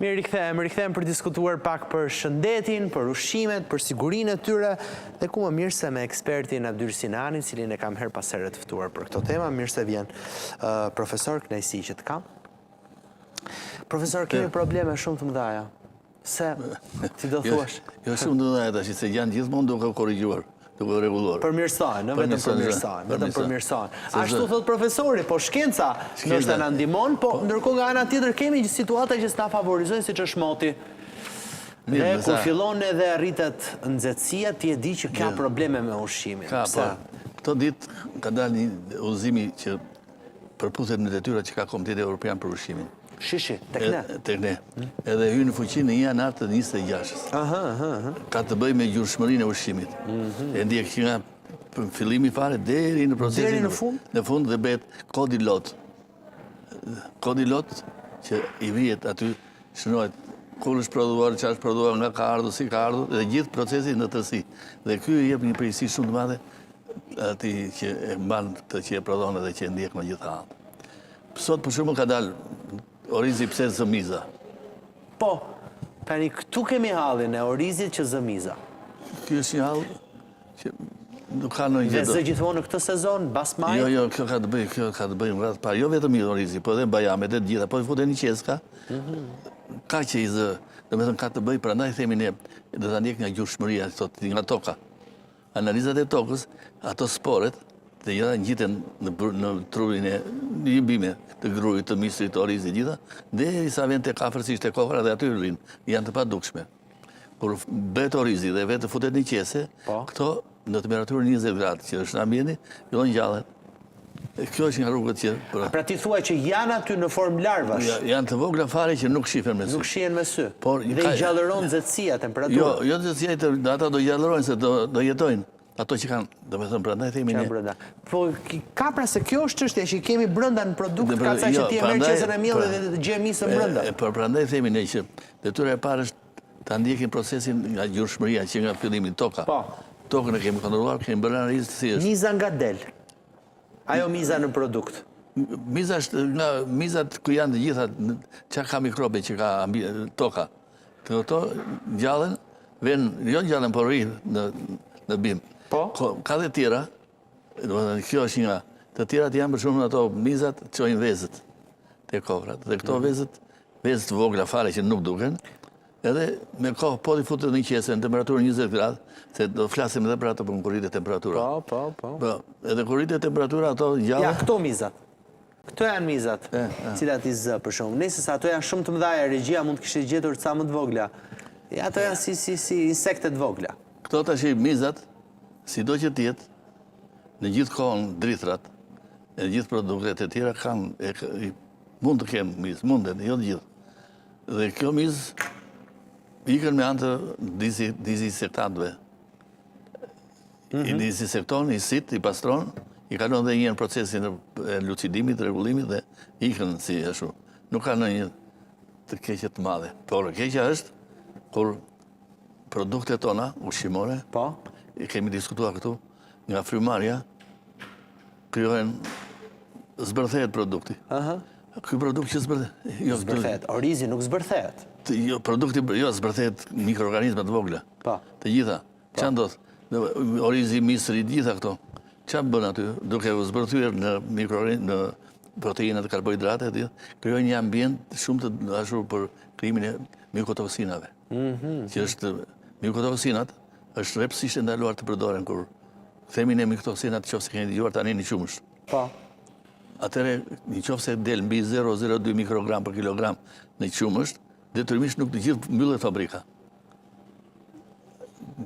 Mirë, rikthehem për diskutuar pak për shëndetin, për ushqimet, për sigurinë e tyre, dhe ku më mirë se me ekspertin Abdyl Sinani, cilin e kam her pas here të ftuar për këto tema. Mirë se vjen profesor, kënaqësi që të kam. Profesor, kemi probleme shumë të mëdha. Se, ti do thuash? Jo shumë të mëdha tash, se janë gjithmonë duke korrigjuar. Përmirësojnë, vetëm përmirësojnë. Ashtu thot profesori, po shkenca ndoshta na ndihmon, po ndërkohë nga ana tjetër kemi situata që s'na favorizojnë, siç është moti. Dhe kur fillon edhe arritet nxehtësia, ti e di që ka probleme me ushqimin. Këto ditë ka dalë një udhëzimi që përputhet me detyrat që ka Komiteti Evropian për ushqimin. Shishi, tek ne. Tek ne. Edhe hyn në fuqi në janar të 26-s. Ka të bëjë me gjurmëshmërinë e ushqimit. E ndjek që nga fillimi fare deri në procesin në fund dhe bëhet kodi lot. Kodi lot që i vihet aty shënohet kur është prodhuar, çfarë është prodhuar, nga ka ardhur, si ka ardhur, dhe gjithë procesi në tërësi. Dhe ky i jep një përgjegjësi shumë të madhe atij që e mban këtë që e prodhon edhe që e ndjek në gjithë anë. Sot për shembull ka dalë orizi pse zëmiza. Po, tani këtu kemi hallin e orizit që zëmiza. Ky është një hall që nuk ka ndonjë gjë. Dhe gjithmonë në këtë sezon, basmaj? Jo, kjo ka të bëjë në radhë parë. Jo vetëm i orizi, po edhe bajamet e gjitha, po i futen një qeska. Ka që i zë, domethënë ka të bëjë, prandaj themi ne, do ta ndjek nga gjurmëshmëria, nga toka. Analizat e tokës, ato sporet dhe gjëra ngjiten në trupin e një bime të grujit, të misrit, të orizit, gjitha, derisa vjen tek afërsisht e kokra dhe aty rrin, janë të padukshme. Kur bëhet orizi dhe vetë futet në qese, këto në temperaturë 20 gradë, që është në ambienti, fillojnë ngjallen. Kjo është një rrugë që... Pra ti thua që janë aty në formë larvash? Janë të vogla fare që nuk shihen me sy. Nuk shihen me sy. Dhe i gjallëron nxehtësia, temperatura. Jo nxehtësia, ata do gjallërojnë se do jetojnë. Ato që kanë, domethënë prandaj themi ne. Po ka pra se kjo është çështja që kemi brenda në produkt, ka sa që ti e merr qesën e miellit dhe gje misën brenda. Po prandaj themi ne që detyra e parë është ta ndjekim procesin nga gjurmëshmëria që nga fillimi toka. Po. Tokën e kemi kontrolluar, kemi bërë analizë si është. Miza nga del. Ajo miza në produkt. Miza është nga mizat ku janë të gjitha çka ka mikrobe që ka toka. Këto ngjallen, jo ngjallen por rrin në bim. Po? Ka dhe tjera, domethënë kjo është nga, të tjerat janë për shumë ato mizat çojnë vezët te kokrat. Dhe këto vezët vogla fare që nuk duken, edhe me kohë po i futet në qese në temperaturë 20 gradë, se do flasim edhe për ato për kur rritet temperatura. Po. Edhe kur rritet temperatura ato ngjallen. Ja, këto mizat. Këto janë mizat, cilat i zë për shumë. Nëse sa ato janë shumë të mëdha, regjia mund të kishte gjetur ca më të vogla. Ja, ato janë si insekte të vogla. Këto tash mizat, sido që tjetë, në gjithë kohën dritrat, e gjithë produktet e tjera kanë, mund të kemë mizë, mundet, jo të gjithë. Dhe kjo mizë ikën me anë të disinsektantëve. I disinsekton, i sit, i pastron, i kalon dhe një në procesin e lucidimit, regullimit dhe ikën si ashtu. Nuk ka në një të keqet të madhe. Por keqja është kur produktet tona, ushqimore, kemi diskutuar këtu, nga frymarrja, krijohen, zbërthehet produkti. Ky produkt që zbërthehet, orizi nuk zbërthehet. Jo, produkti, jo, zbërthehet mikroorganizma të vogla. Të gjitha. Çfarë ndodh? Orizi, misri, gjitha këto. Çfarë bën aty? Duke u zbërthyer në proteinat e karbohidratet, krijojnë një ambient shumë të ashtu për krijimin e mikotoksinave. Që është mikotoksinat është rreptësisht ndaluar të përdoren kur themi ne mikotoksinat nëse keni dëgjuar tani në qumësht. Po. Atëre nëse del mbi 0,02 mikrogram për kilogram në qumësht, detyrimisht nuk të gjithë mbyllet fabrika.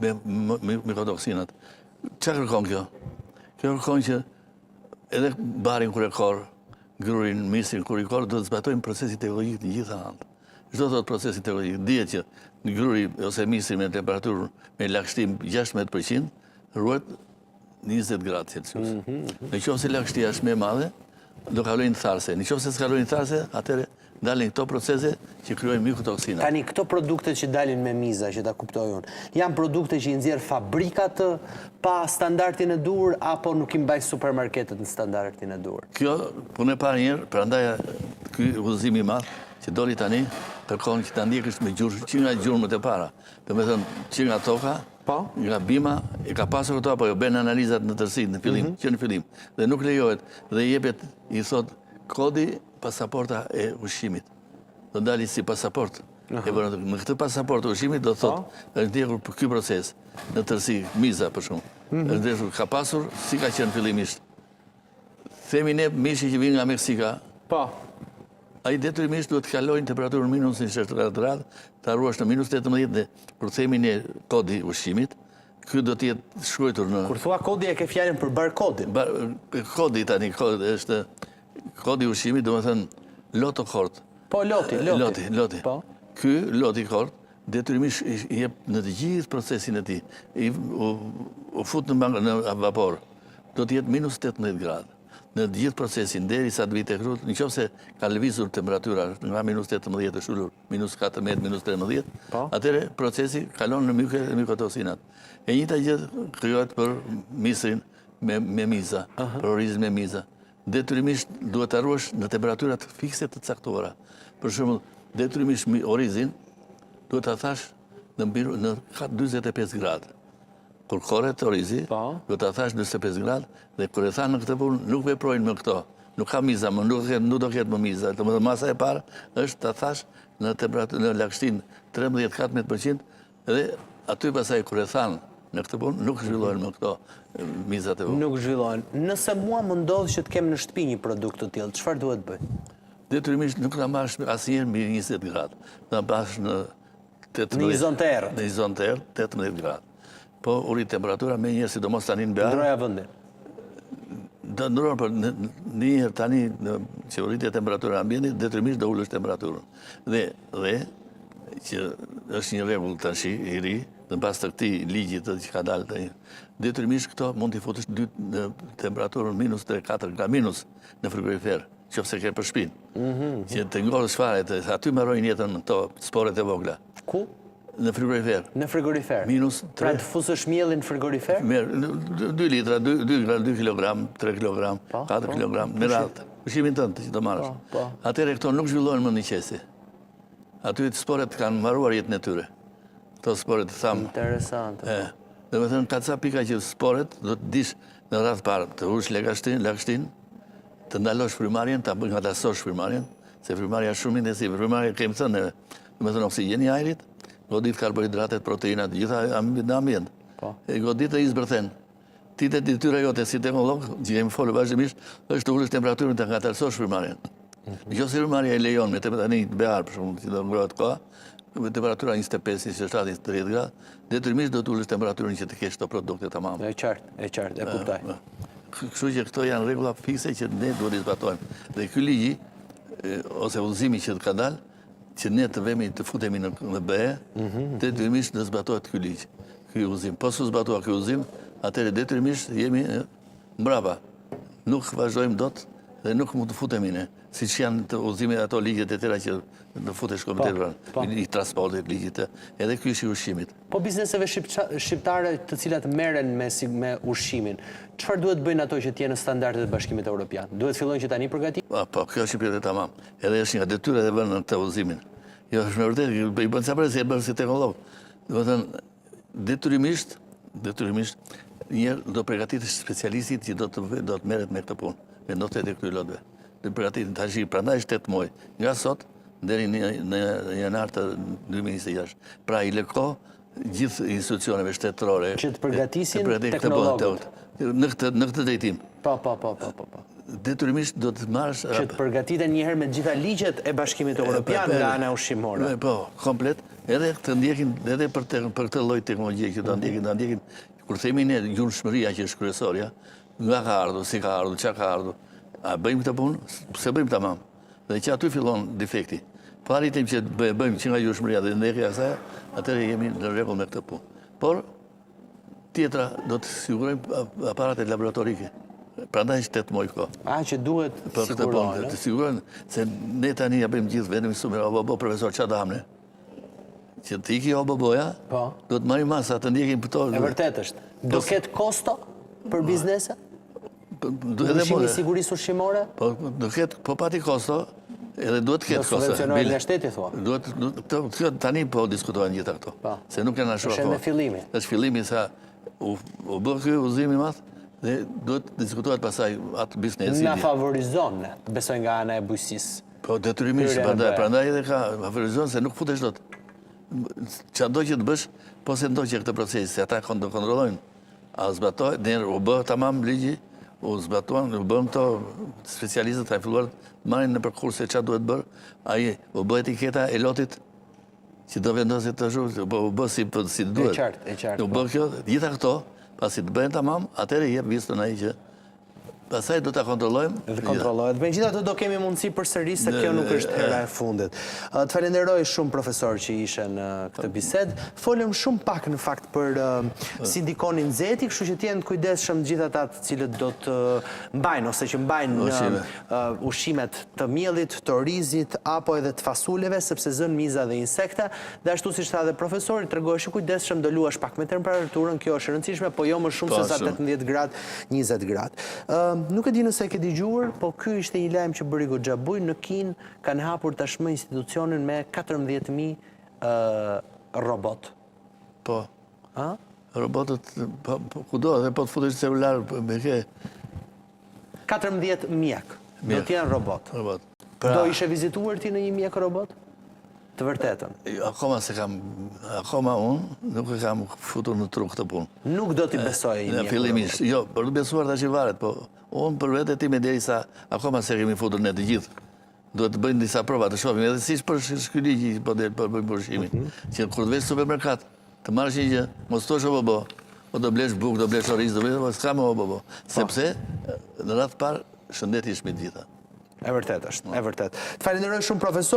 Me mikotoksinat. Çfarë kërkon kjo? Kjo kërkon që edhe barin kur e korr, grurin, misrin kur i korr, do të zbatojnë procesin teknologjik në gjitha anët. Çdo thot procesi teknologjik, dihet që në gruri ose misri me temperaturë me lagështim 16% ruhet 20 gradë Celsius. Nëse lagështia është më e madhe, do kalojnë tharse. Nëse s'kalojnë tharse, atëherë dalin këto procese që krijojnë mikotoksina. Tani këto produkte që dalin me miza, që ta kuptoj unë, janë produkte që i nxjerr fabrikat pa standardin e duhur apo nuk i mbajnë supermarketet në standardin e duhur? Kjo punë e parë një herë, prandaj ky udhëzim i madh që doli tani kërkon që ta ndjekësh me gjurmë, që nga gjurmët e para. Dhe me thënë, që nga toka, nga bima, e ka pasur këto, apo jo ben analizat në tërsi, në fillim, që në fillim. Dhe nuk lejohet, dhe jepet, i thot, kodi pasaporta e ushqimit. Do ndali si pasaport. Në këtë pasaport e ushqimit do thot, është ndjekur për ky proces, në tërsi, miza për shumë. Është ndjekur, ka pasur, si ka qenë fillimisht. Themi ne mishi që vinë nga Meksika, a i detyrimisht duhet të kalojnë temperaturën minus 20 gradë, të arruash në minus 18 dhe për themi ne kodi ushqimit, ky do të jetë shkruar në... Kur thua kodi e ke fjalën për barkodin? Kodi tani, është kodi ushqimit, do me thënë loto kort. Po, loti. Ky loti kort, detyrimisht i jep në të gjithë procesin e tij, u fut në vapor, do të jetë minus 18 gradë. Në gjithë procesin, deri sa të vite krut, në qoftë se ka lëvizur temperatura nga minus 18 e shullur, minus 14, minus 13, atëre procesi kalon në mykotosinat. E njëjta gjë krijohet për misrin me miza, për orizin me miza. Detyrimisht duhet të arruash në temperaturat fikse të caktuara. Për shembull, detyrimisht orizin duhet ta thash në 45 gradë. Kur korret orizi, do ta thash 45 gradë, dhe kur e tha në këtë punë nuk veprojnë me këto. Nuk ka miza, nuk do ketë më miza. Domethënë masa e parë është ta thash në temperaturë në lagështinë 13-14%, dhe aty pastaj kur e than në këtë punë nuk zhvillohen me këto mizat e vogla. Nuk zhvillohen. Nëse mua më ndodh që të kem në shtëpi një produkt të tillë, çfarë duhet bëj? Detyrimisht nuk ta marrësh asnjëherë mbi 20 gradë. Ta bash në 18. Në një zonë të errët. Në një zonë të errët 18 gradë. Po uri temperatura me njërë, sidomos tani në bear. Ndroja vëndin. Ndroja, për njërë tani që rritje temperatura ambientit, detyrimisht do ullësh temperaturën. Dhe, që është një regull të nshi i ri, në pas të këti ligjit të që ka dalë të një, detyrimisht këto mund t'i futësh në temperaturën minus 3-4 gradë minus në frigorifer, qofse ke për shpinë. Që të ngorës faret, aty marrojnë jetën në to sporet e vogla. Ku? Në frigorifer. Në frigorifer? Minus 3. Pra të fusësh mielin në frigorifer? 2 litra, 2 kilogram, 3 kilogram, 4 kilogram, në radhë. Ushimin tënë që të marrësh. Atëre këto nuk zhvillohen më në qesi. Aty të sporet kanë marruar jetën e tyre. Këto sporet të thamë. Interesante. Dhe me thënë, ka ca pika që sporet, do të dish në radhë parë, të ush lagështin, të ndalosh frymarrjen, të nga tasosh frymarrjen, se frymarrja shumë intensive. Frymarrja kemi thënë, dhe me thënë oksigeni ajrit, godit karbohidratet, proteinat, gjitha në ambient. Godit e izbërthen. Ti të detyra jote si teknolog, që kemi folë vazhdimisht, është të ullësh temperaturën të nga talësosh frymarrjen. Në që si frymarrja e lejon me tani të bear, për shumë, që do ngrohet koha, me temperatura 25, 27, 30 gradë, detyrimisht do të ullësh temperaturën që të kesh të produkte të mamë. E qartë, e kuptoj. Kështu që këto janë regula fikse që ne duhet i zbatojmë. Dhe ky ligji, ose udhëzimi që të ka dalë, që ne të vemi të futemi në BE, detyrimisht në zbatohet ky ligj, ky udhëzim. Po su zbatohet ky udhëzim, atëherë detyrimisht jemi mbrapa. Nuk vazhdojmë dot dhe nuk mund të futemi ne, siç janë të udhëzimet ato ligjet e tjera që në futesh kompjuterin, i transportit, ligjit, edhe ky është i ushqimit. Po bizneseve shqiptare të cilat merren me ushqimin, çfarë duhet bëjnë ato që të jenë standardet e Bashkimit Evropian? Duhet fillojnë që tani përgatitin? Po, kjo është i tamam. Edhe është nga detyra e vënë në këtë udhëzimin. Jo, është me vërtet, i bën sa përse e bën si teknolog. Do të thënë, detyrimisht njëherë do përgatitet specialistit që do të merret me këtë punë, me notet e këtyre lotëve. Do përgatitet tash, prandaj është 8 muaj. Nga sot deri në janar të 2026. Pra i lëko gjithë institucioneve shtetërore që të përgatisin teknologët në këtë drejtim. Po. Detyrimisht do të marrësh që të përgatiten njëherë me gjitha ligjet e Bashkimit Evropian nga ana ushqimore. Po, komplet. Edhe të ndjekin edhe për këtë lloj teknologjie që do ndjekin kur themi ne gjurmëshmëria që është kryesorja, nga ka ardhur, si ka ardhur, çka ka ardhur. A bëjmë këtë punë? Pse bëjmë tamam. Dhe që aty fillon defekti. Po arritim që bëjmë që nga gjurmëshmëria dhe ndjekja e saj, atëherë jemi në rregull me këtë punë. Por tjetra do të sigurojmë aparatet laboratorike. Prandaj është 8 muaj kohë. Që duhet sigurohen. Të sigurojnë se ne tani ja bëjmë gjithë vetëm sumer obobo profesor Çadamne. Që të iki oboboja, do të marrim masa të ndjekim këto. E vërtet është. Do ketë kosto për biznese? Ushqimi sigurisë ushqimore? Po do ketë, po pati kosto, Edhe duhet të ketë kosa. subvencionohet nga shteti, thua. Duhet tani po diskutojnë gjitha këto. Se nuk e na shoh. Është në fillimi. Është fillimi sa u bë ky udhëzim i madh dhe duhet diskutohet pasaj atë biznesi. Na favorizon, besoj nga ana e bujqësisë. Po detyrimisht, prandaj edhe ka favorizon se nuk futesh dot. Çdo që të bësh, po se ndoqë këtë proces, se ata do kontrollojnë. A zbatoj, u bë tamam ligji, u zbatuan, u bën këto specialistët ka filluar marrin në përkurse çfarë duhet bërë, ai u bë etiketa e lotit që do vendoset të zhurë, u bë si duhet. E qartë. U bë kjo, gjitha këto, pasi të bëhen tamam, atëherë jep vizën ai që pastaj do ta kontrollojmë. Dhe kontrollohet. Megjithatë do kemi mundësi përsëri se kjo nuk është hera e fundit. Të falenderoj shumë profesor që ishe në këtë bisedë. Folëm shumë pak në fakt për si ndikon nxehti, kështu që të jenë kujdesshëm gjithë ata të cilët do të mbajnë ose që mbajnë ushqimet të miellit, të orizit apo edhe të fasuleve, sepse zën miza dhe insekte. Dhe ashtu siç tha edhe profesori, tregohesh kujdesshëm, do luash pak me temperaturën, kjo është e rëndësishme, po jo më shumë se sa 18 gradë, 20 gradë. Nuk e di nëse e ke dëgjuar, po ky ishte një lajm që bëri goxha buj. Në Kinë kanë hapur tashmë institucionin me 14.000 robot. Po. Robotët, kudo, dhe po të futesh celular, me ke... 14 mjek, do t'janë robot. Do ishe vizituar ti në një mjek robot? Të vërtetën. Akoma unë nuk e kam futur në tru këtë punë. Nuk do t'i besoj një mjek robot? Fillimisht, jo, për të besuar të që varet, po unë për vete ti me derisa akoma se kemi futur në të gjithë. Duhet të bëjnë disa prova të shohim, edhe si për shkyli që po bëjmë përshimin. Që kur të vesh supermerkat, të marrësh një gjë, mos thosh o bobo, o do blesh buk, do blesh oriz, do blesh, s'ka më o bobo. Sepse, në ratë parë, shëndeti ishme të gjitha. E vërtet është, e vërtet. Të falenderoj shumë profesor.